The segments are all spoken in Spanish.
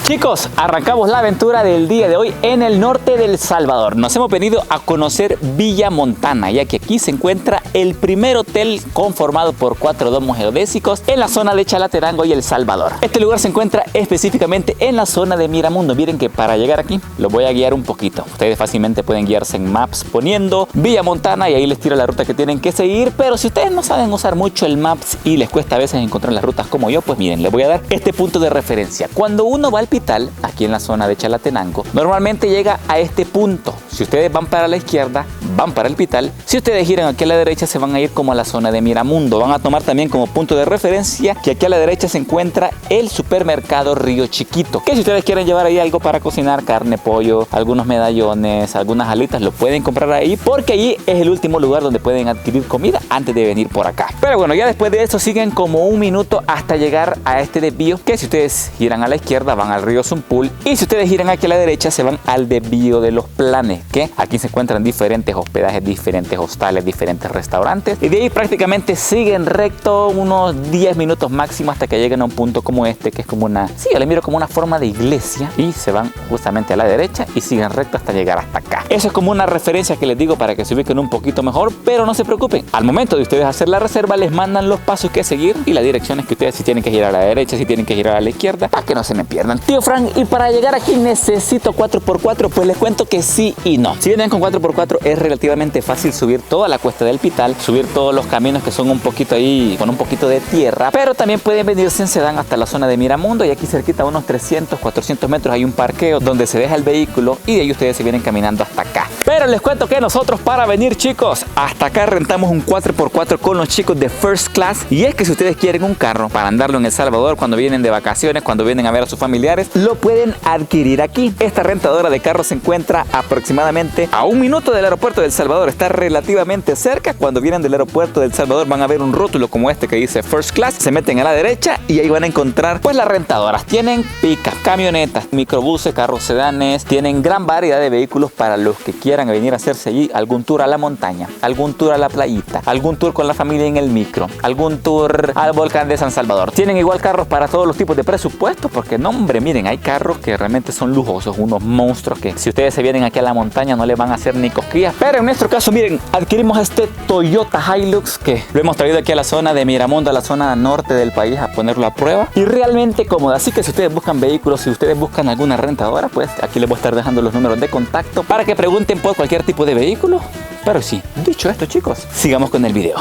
Chicos, arrancamos la aventura del día de hoy en el norte del Salvador. Nos hemos venido a conocer Villa Montana, ya que aquí se encuentra el primer hotel conformado por 4 domos geodésicos en la zona de Chalatenango y El Salvador. Este lugar se encuentra específicamente en la zona de Miramundo. Miren que para llegar aquí los voy a guiar un poquito. Ustedes fácilmente pueden guiarse en Maps poniendo Villa Montana y ahí les tiro la ruta que tienen que seguir. Pero si ustedes no saben usar mucho el Maps y les cuesta a veces encontrar las rutas como yo, pues miren, les voy a dar este punto de referencia. Cuando uno va al hospital, aquí en la zona de Chalatenango, normalmente llega a este punto. Si ustedes van para la izquierda, van para el hospital. Si ustedes giran aquí a la derecha, se van a ir como a la zona de Miramundo. Van a tomar también como punto de referencia que aquí a la derecha se encuentra el supermercado Río Chiquito. Que si ustedes quieren llevar ahí algo para cocinar, carne, pollo, algunos medallones, algunas alitas, lo pueden comprar ahí, porque allí es el último lugar donde pueden adquirir comida antes de venir por acá. Pero bueno, ya después de eso siguen como un minuto hasta llegar a este desvío, que si ustedes giran a la izquierda van al río Zumpul, y si ustedes giran aquí a la derecha se van al desvío de los Planes, que aquí se encuentran diferentes hospedajes, diferentes hostales, diferentes restaurantes, y de ahí prácticamente siguen recto unos 10 minutos máximo hasta que lleguen a un punto como este, que es como una, sí, yo le miro como una forma de iglesia, y se van justamente a la derecha y siguen recto hasta llegar hasta acá. Eso es como una referencia que les digo para que se ubiquen un poquito mejor, pero no se preocupen, al momento de ustedes hacer la reserva les mandan los pasos que seguir y las direcciones que ustedes si tienen que girar a la derecha, si tienen que girar a la izquierda, para que no se me pierdan. Tío Frank, y para llegar aquí necesito 4x4, pues les cuento que sí y no. Si vienen con 4x4 es relativamente fácil subir toda la cuesta del Pital, subir todos los caminos que son un poquito ahí con un poquito de tierra, pero también pueden venirse en sedán hasta la zona de Miramundo, y aquí cerquita a unos 300, 400 metros hay un parqueo donde se deja el vehículo y de ahí ustedes se vienen caminando hasta acá. Pero les cuento que nosotros para venir, chicos, hasta acá rentamos un 4x4 con los chicos de First Class, y es que si ustedes quieren un carro para andarlo en El Salvador cuando vienen de vacaciones, cuando vienen a ver a sus familiares, lo pueden adquirir aquí. Esta rentadora de carros se encuentra aproximadamente a 1 minuto del aeropuerto de El Salvador, está relativamente cerca. Cuando vienen del aeropuerto de El Salvador van a ver un rótulo como este que dice First Class, se meten a la derecha y ahí van a encontrar pues las rentadoras. Tienen pickup, camionetas, microbuses, carros sedanes, tienen gran variedad de vehículos para los que quieran venir a hacerse allí algún tour a la montaña, algún tour a la playita, algún tour con la familia en el micro, algún tour al volcán de San Salvador. Tienen igual carros para todos los tipos de presupuestos, porque no, hombre, miren, hay carros que realmente son lujosos, unos monstruos que si ustedes se vienen aquí a la montaña no le van a hacer ni cosquillas. Pero en nuestro caso, miren, adquirimos este Toyota Hilux que lo hemos traído aquí a la zona de Miramundo, a la zona norte del país, a ponerlo a prueba, y realmente cómoda. Así que si ustedes buscan vehículos, si ustedes buscan alguna rentadora, pues aquí les voy a estar dejando los números de contacto para que pregunten por cualquier tipo de vehículo. Pero sí, dicho esto, chicos, sigamos con el video.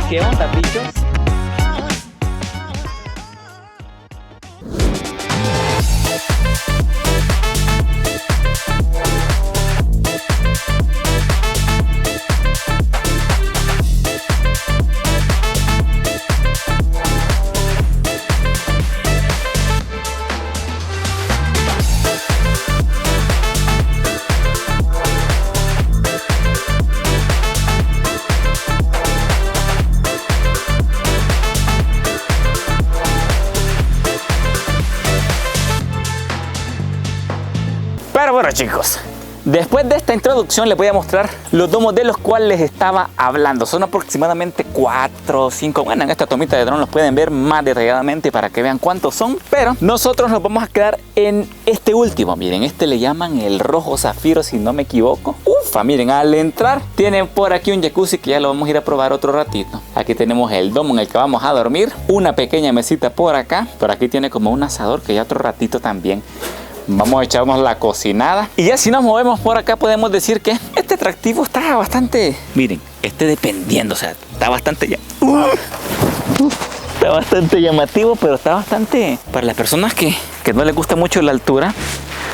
¿Qué onda, bichos? Pero bueno, chicos, después de esta introducción les voy a mostrar los domos de los cuales les estaba hablando. Son aproximadamente 4 o 5. Bueno, en esta tomita de dron los pueden ver más detalladamente para que vean cuántos son. Pero nosotros nos vamos a quedar en este último. Miren, este le llaman el rojo zafiro, si no me equivoco. Ufa, miren, al entrar tienen por aquí un jacuzzi que ya lo vamos a ir a probar otro ratito. Aquí tenemos el domo en el que vamos a dormir. Una pequeña mesita por acá. Por aquí tiene como un asador que ya otro ratito también vamos a echarnos la cocinada. Y ya si nos movemos por acá podemos decir que este atractivo está bastante, miren, dependiendo, o sea, está bastante está bastante llamativo, pero está bastante, para las personas que no les gusta mucho la altura,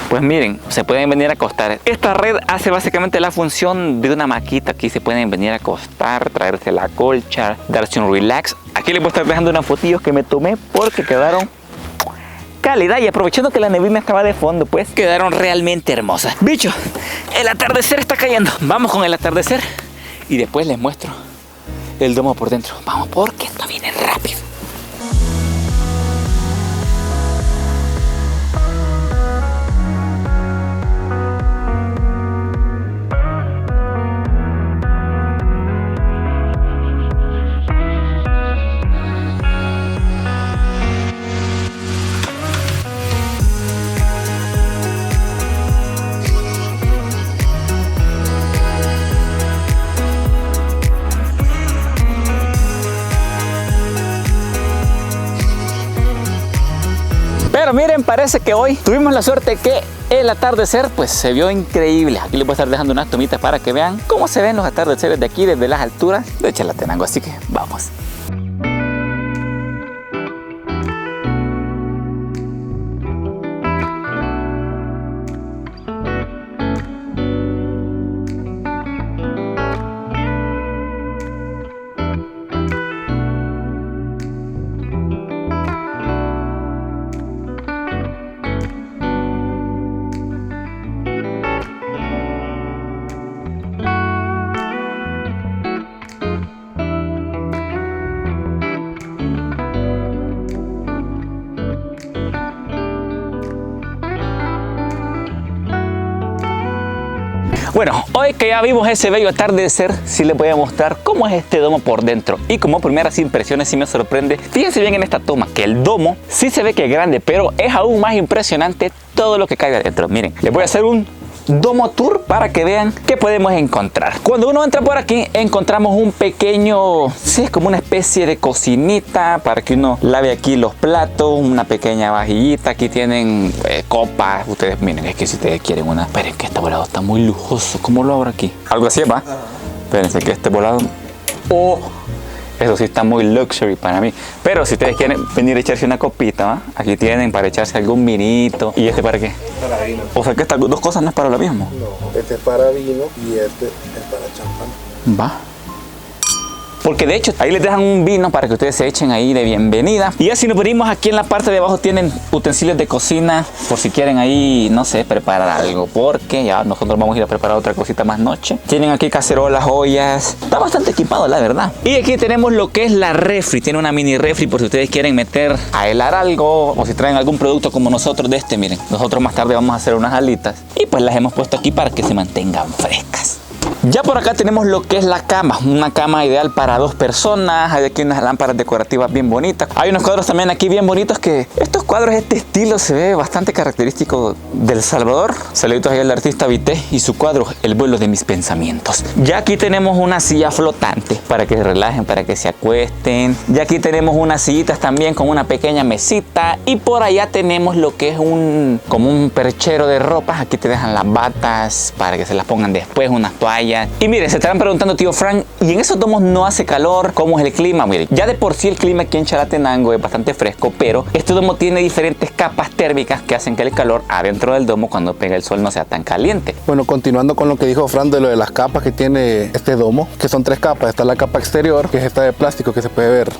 pues miren, se pueden venir a acostar. Esta red hace básicamente la función de una maquita. Aquí se pueden venir a acostar, traerse la colcha, darse un relax. Aquí les voy a estar dejando unas fotillos que me tomé porque quedaron calidad, y aprovechando que la neblina estaba de fondo, pues quedaron realmente hermosas. Bicho, el atardecer está cayendo. Vamos con el atardecer y después les muestro el domo por dentro. Vamos, porque esto viene rápido. Pero miren, parece que hoy tuvimos la suerte que el atardecer pues se vio increíble. Aquí les voy a estar dejando unas tomitas para que vean cómo se ven los atardeceres de aquí desde las alturas de Chalatenango. Así que vamos. Bueno, hoy que ya vimos ese bello atardecer, sí les voy a mostrar cómo es este domo por dentro. Y como primeras impresiones sí me sorprende. Fíjense bien en esta toma que el domo sí se ve que es grande, pero es aún más impresionante todo lo que cae adentro. Miren, les voy a hacer un domo tour para que vean qué podemos encontrar. Cuando uno entra por aquí encontramos un pequeño, sí, es como una especie de cocinita para que uno lave aquí los platos, una pequeña vajillita. Aquí tienen copas. Ustedes miren, es que si ustedes quieren una, esperen que este volado está muy lujoso. ¿Cómo lo abro aquí? Algo así va. Espérense que este volado, oh, eso sí está muy luxury para mí. Pero si ustedes quieren venir a echarse una copita, ¿va? Aquí tienen para echarse algún vinito. ¿Y este para qué? Para vino. O sea que estas dos cosas no es para lo mismo. No, este es para vino y este es para champán. Va. Porque de hecho ahí les dejan un vino para que ustedes se echen ahí de bienvenida. Y ya si nos venimos aquí en la parte de abajo tienen utensilios de cocina por si quieren ahí, no sé, preparar algo. Porque ya nosotros vamos a ir a preparar otra cosita más noche. Tienen aquí cacerolas, ollas. Está bastante equipado, la verdad. Y aquí tenemos lo que es la refri. Tiene una mini refri por si ustedes quieren meter a helar algo. O si traen algún producto como nosotros de este, miren. Nosotros más tarde vamos a hacer unas alitas. Y pues las hemos puesto aquí para que se mantengan frescas. Ya por acá tenemos lo que es la cama, una cama ideal para 2 personas. Hay aquí unas lámparas decorativas bien bonitas. Hay unos cuadros también aquí bien bonitos que estos cuadros, este estilo se ve bastante característico del Salvador. Saluditos ahí al artista Vité y su cuadro El vuelo de mis pensamientos. Ya aquí tenemos una silla flotante para que se relajen, para que se acuesten. Ya aquí tenemos unas sillitas también con una pequeña mesita. Y por allá tenemos lo que es como un perchero de ropas. Aquí te dejan las batas para que se las pongan después, unas toallas. Y miren, se estarán preguntando, tío Frank, ¿y en esos domos no hace calor? ¿Cómo es el clima? Miren, ya de por sí el clima aquí en Chalatenango es bastante fresco, pero este domo tiene diferentes capas térmicas que hacen que el calor adentro del domo cuando pega el sol no sea tan caliente. Bueno, continuando con lo que dijo Fran de lo de las capas que tiene este domo, que son 3 capas. Está la capa exterior, que es esta de plástico que se puede ver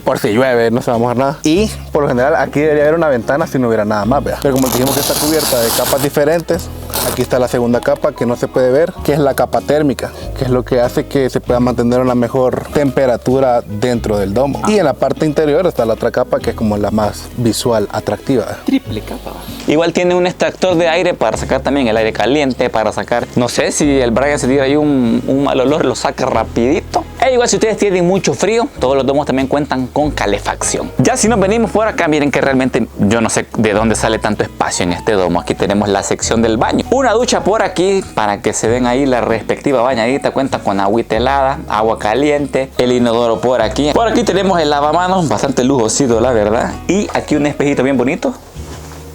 por si llueve, no se va a mojar nada. Y por lo general aquí debería haber una ventana si no hubiera nada más, vea. Pero como dijimos que está cubierta de capas diferentes, aquí está la segunda capa que no se puede ver, que es la capa térmica, que es lo que hace que se pueda mantener una mejor temperatura dentro del domo. Y en la parte interior está la otra capa que es como la más visual atractiva. Triple capa. Igual tiene un extractor de aire para sacar también el aire caliente, para sacar, no sé, si el Brian se tira ahí un mal olor, lo saca rapidito. E igual si ustedes tienen mucho frío, todos los domos también cuentan con calefacción. Ya si nos venimos por acá, miren que realmente yo no sé de dónde sale tanto espacio en este domo. Aquí tenemos la sección del baño. Una ducha por aquí para que se den ahí la respectiva bañadita. Cuenta con agüita helada, agua caliente, el inodoro por aquí. Por aquí tenemos el lavamanos, bastante lujosito la verdad. Y aquí un espejito bien bonito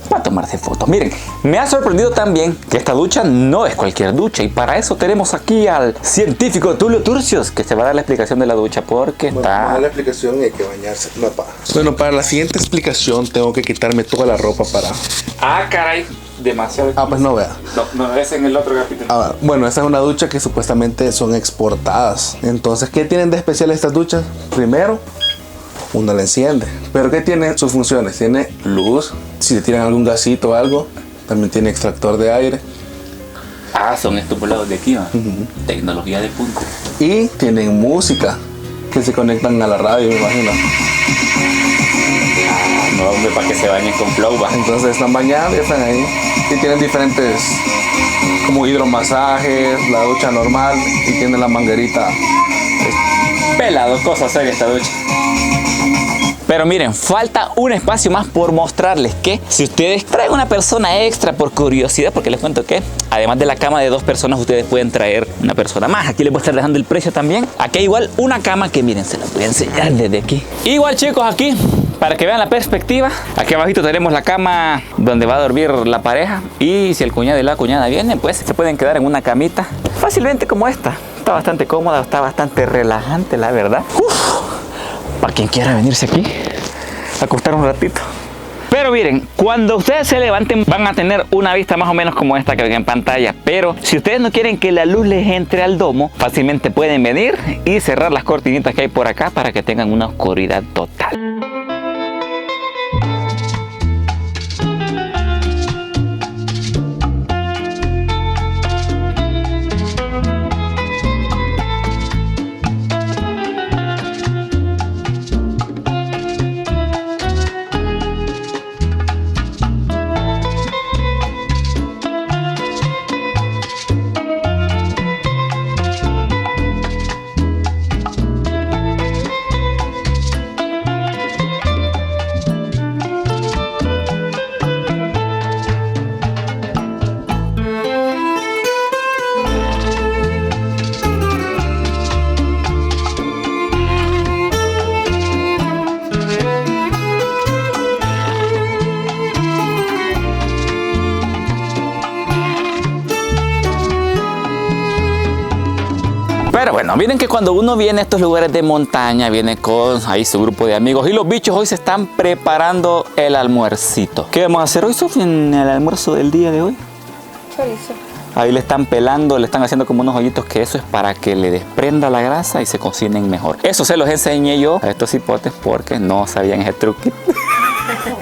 para tomarse fotos. Miren, me ha sorprendido también que esta ducha no es cualquier ducha y para eso tenemos aquí al científico Tulio Turcios que se va a dar la explicación de la ducha porque está... La explicación hay que bañarse. No, bueno, para la siguiente explicación tengo que quitarme toda la ropa para... Ah, caray, demasiado. Ah, pues no vea. No, es en el otro capítulo. Ah, bueno, esta es una ducha que supuestamente son exportadas. Entonces, ¿qué tienen de especial estas duchas? Primero, uno la enciende. Pero ¿qué tiene sus funciones? Tiene luz. Si le tiran algún gasito o algo, también tiene extractor de aire. Ah, son estos volados de aquí, ¿no? Tecnología de punta. Y tienen música que se conectan a la radio, me imagino. Ah, no, hombre, para que se bañen con flow, ¿va? Entonces están bañados y están ahí. Y tienen diferentes, como hidromasajes, la ducha normal y tiene la manguerita. Pelado, cosa seria esta ducha. Pero miren, falta un espacio más por mostrarles que si ustedes traen una persona extra por curiosidad, porque les cuento que además de la cama de 2 personas, ustedes pueden traer una persona más. Aquí les voy a estar dejando el precio también. Aquí hay igual una cama que miren, se la voy a enseñar desde aquí. Igual chicos, aquí Para que vean la perspectiva, aquí abajito tenemos la cama donde va a dormir la pareja. Y si el cuñado y la cuñada vienen, pues se pueden quedar en una camita fácilmente como esta. Está bastante cómoda, está bastante relajante, la verdad. Para quien quiera venirse aquí, a acostar un ratito. Pero miren, cuando ustedes se levanten van a tener una vista más o menos como esta que ven en pantalla. Pero si ustedes no quieren que la luz les entre al domo, fácilmente pueden venir y cerrar las cortinitas que hay por acá para que tengan una oscuridad total. Pero bueno, miren que cuando uno viene a estos lugares de montaña, viene con ahí su grupo de amigos y los bichos hoy se están preparando el almuercito. ¿Qué vamos a hacer hoy, Sofía, en el almuerzo del día de hoy? Chorizo. Ahí le están pelando, le están haciendo como unos hoyitos, que eso es para que le desprenda la grasa y se cocinen mejor. Eso se los enseñé yo a estos hipotes porque no sabían ese truque.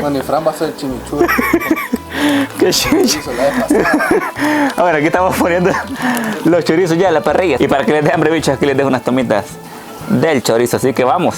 Bueno, y Fran va a hacer chimichurri. ¡Qué chorizo! Ahora aquí estamos poniendo los chorizos ya en la parrilla. Y para que les dé hambre, bichos, aquí les dejo unas tomitas del chorizo. Así que vamos.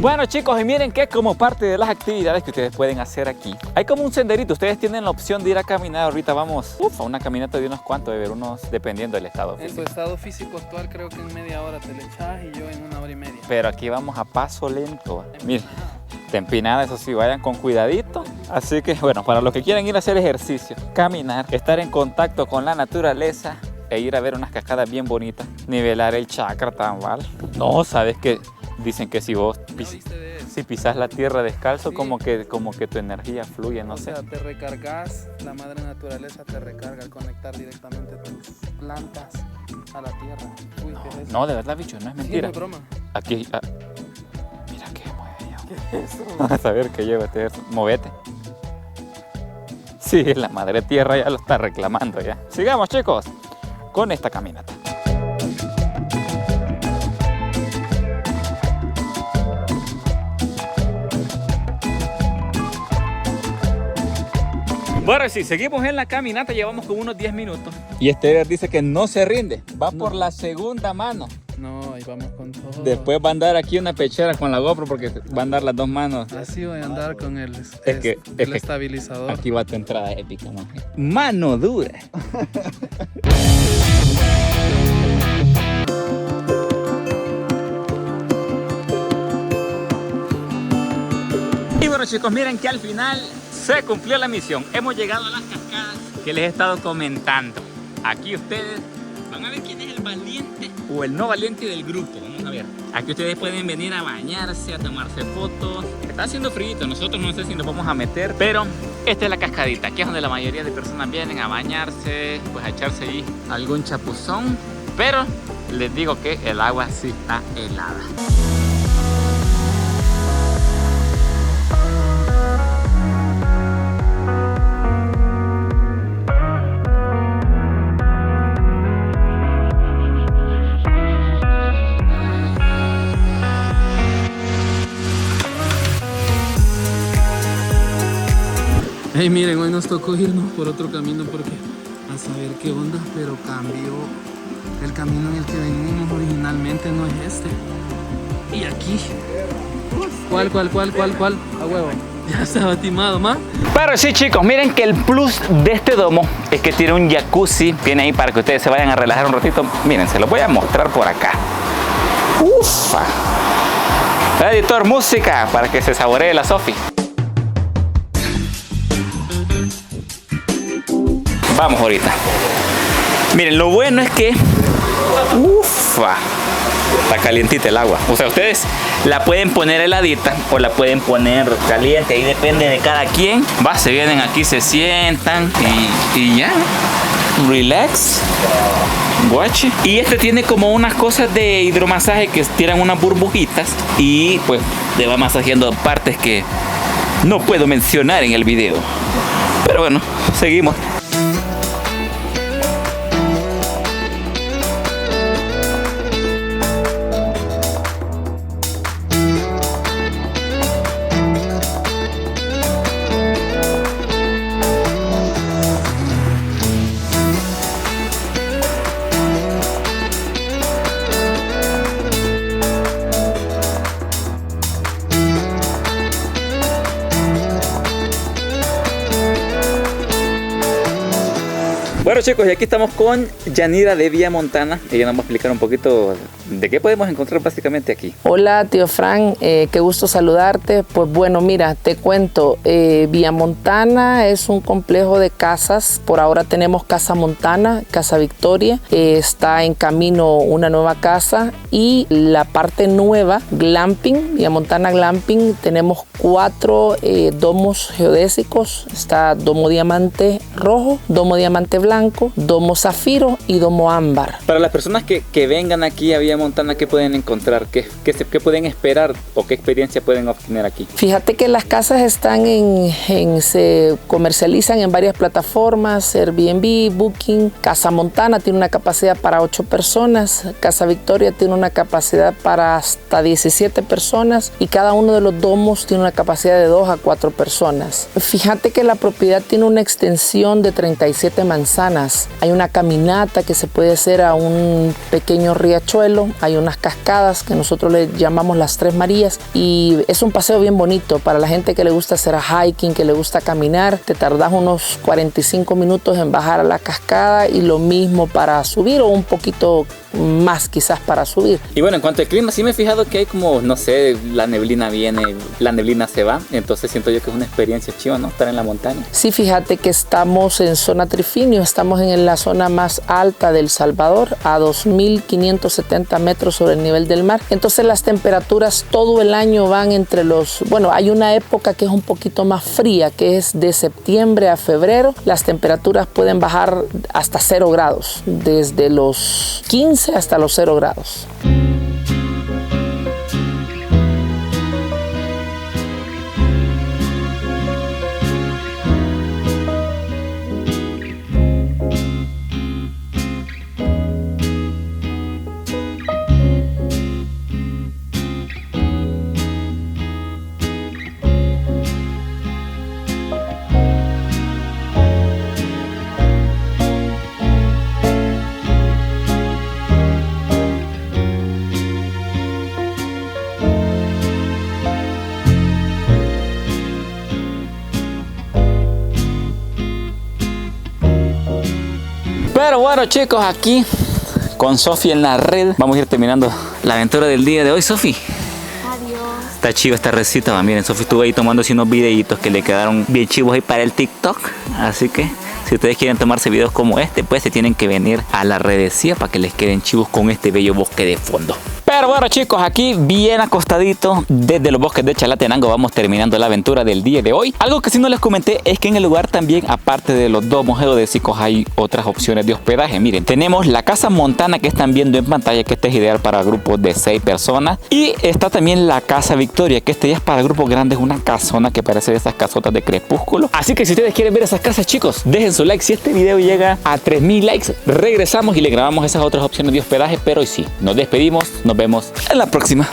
Bueno chicos, y miren que como parte de las actividades que ustedes pueden hacer aquí, hay como un senderito. Ustedes tienen la opción de ir a caminar. Ahorita vamos a una caminata de unos cuantos, de ver unos, dependiendo del estado físico. En tu estado físico actual creo que en media hora te le echas y yo en 1 hora y media. Pero aquí vamos a paso lento. Miren, de empinada, eso sí, vayan con cuidadito. Así que bueno, para los que quieren ir a hacer ejercicio, caminar, estar en contacto con la naturaleza e ir a ver unas cascadas bien bonitas, nivelar el chakra tambal. No, sabes que dicen que si vos si pisas la tierra descalzo, sí, como que tu energía fluye, no sé. O sea, te recargas, la madre naturaleza te recarga al conectar directamente tus plantas a la tierra. Uy, no, ¿qué es eso? No, de verdad, bicho, no es mentira. Sí, no es broma. Aquí, mira qué mueve yo. ¿Qué es eso? Vamos a ver qué lleva este eso. Movete. Sí, la madre tierra ya lo está reclamando ya. Sigamos, chicos, con esta caminata. Bueno, sí, seguimos en la caminata, llevamos como unos 10 minutos. Y este dice que no se rinde, va por la segunda mano. No, ahí vamos con todo. Después va a andar aquí una pechera con la GoPro porque va a andar las dos manos. Así voy a andar con el el estabilizador. Aquí va tu entrada épica, ¿no? Mano dura. Y bueno chicos, miren que al final se cumplió la misión. Hemos llegado a las cascadas que les he estado comentando. Aquí ustedes van a ver quién es el valiente o el no valiente del grupo. Vamos a ver. Aquí ustedes pueden venir a bañarse, a tomarse fotos. Está haciendo frío, nosotros no sé si nos vamos a meter, pero esta es la cascadita. Aquí es donde la mayoría de personas vienen a bañarse, pues a echarse ahí algún chapuzón. Pero les digo que el agua sí está helada. Hey, miren, hoy nos tocó irnos por otro camino porque a saber qué onda, pero cambió. El camino en el que venimos originalmente no es este. Y aquí ¿Cuál? A huevo. Ya estaba timado, más. Pero sí, chicos, miren que el plus de este domo es que tiene un jacuzzi. Viene ahí para que ustedes se vayan a relajar un ratito. Miren, se los voy a mostrar por acá. Ufa. Editor, música para que se saboree la Sofi. Vamos ahorita. Miren, lo bueno es que... Ufa. Está calientita el agua. O sea, ustedes la pueden poner heladita o la pueden poner caliente. Ahí depende de cada quien. Se vienen aquí, se sientan y ya. Relax. Guache. Y este tiene como unas cosas de hidromasaje que tiran unas burbujitas y pues le va masajeando partes que no puedo mencionar en el video. Pero bueno, seguimos. Bueno chicos, y aquí estamos con Yanira de Villa Montana. Ella nos va a explicar un poquito de qué podemos encontrar básicamente aquí. Hola tío Fran, qué gusto saludarte. Pues bueno, mira, te cuento, Villa Montana es un complejo de casas. Por ahora tenemos Casa Montana, Casa Victoria, está en camino una nueva casa y la parte nueva, Glamping, Villa Montana Glamping, tenemos 4 domos geodésicos. Está Domo Diamante Rojo, Domo Diamante Blanco, Domo Zafiro y Domo Ámbar. Para las personas que vengan aquí a Villa Montana, ¿qué pueden encontrar? ¿Qué pueden esperar o qué experiencia pueden obtener aquí? Fíjate que las casas están se comercializan en varias plataformas, Airbnb, Booking. Casa Montana tiene una capacidad para 8 personas, Casa Victoria tiene una capacidad para hasta 17 personas y cada uno de los domos tiene una capacidad de 2 a 4 personas. Fíjate que la propiedad tiene una extensión de 37 manzanas. Hay una caminata que se puede hacer a un pequeño riachuelo, hay unas cascadas que nosotros le llamamos las Tres Marías y es un paseo bien bonito para la gente que le gusta hacer hiking, que le gusta caminar. Te tardas unos 45 minutos en bajar a la cascada y lo mismo para subir o un poquito más quizás para subir. Y bueno, en cuanto al clima, sí me he fijado que hay como, no sé, la neblina viene, la neblina se va, entonces siento yo que es una experiencia chiva, ¿no? Estar en la montaña. Sí, fíjate que estamos en zona Trifinio, estamos en la zona más alta de El Salvador, a 2.570 metros sobre el nivel del mar, entonces las temperaturas todo el año van entre bueno, hay una época que es un poquito más fría, que es de septiembre a febrero, las temperaturas pueden bajar hasta 0 grados, desde los 15 hasta los 0 grados. Pero bueno chicos, aquí con Sofi en la red vamos a ir terminando la aventura del día de hoy. Sofi, Adiós. está chiva esta recita. Miren, Sofi estuvo ahí tomando unos videitos que le quedaron bien chivos ahí para el TikTok. Así que si ustedes quieren tomarse videos como este, pues se tienen que venir a la redecía para que les queden chivos con este bello bosque de fondo. Pero bueno chicos, aquí bien acostadito desde los bosques de Chalatenango vamos terminando la aventura del día de hoy. Algo que sí no les comenté es que en el lugar también, aparte de los domos geodésicos, hay otras opciones de hospedaje. Miren, tenemos la Casa Montana que están viendo en pantalla, que esta es ideal para grupos de 6 personas. Y está también la Casa Victoria, que esta ya es para grupos grandes, una casona que parece de esas casotas de crepúsculo. Así que si ustedes quieren ver esas casas chicos, dejen su like. Si este video llega a 3000 likes, regresamos y le grabamos esas otras opciones de hospedaje. Pero hoy sí, nos despedimos, nos vemos en la próxima.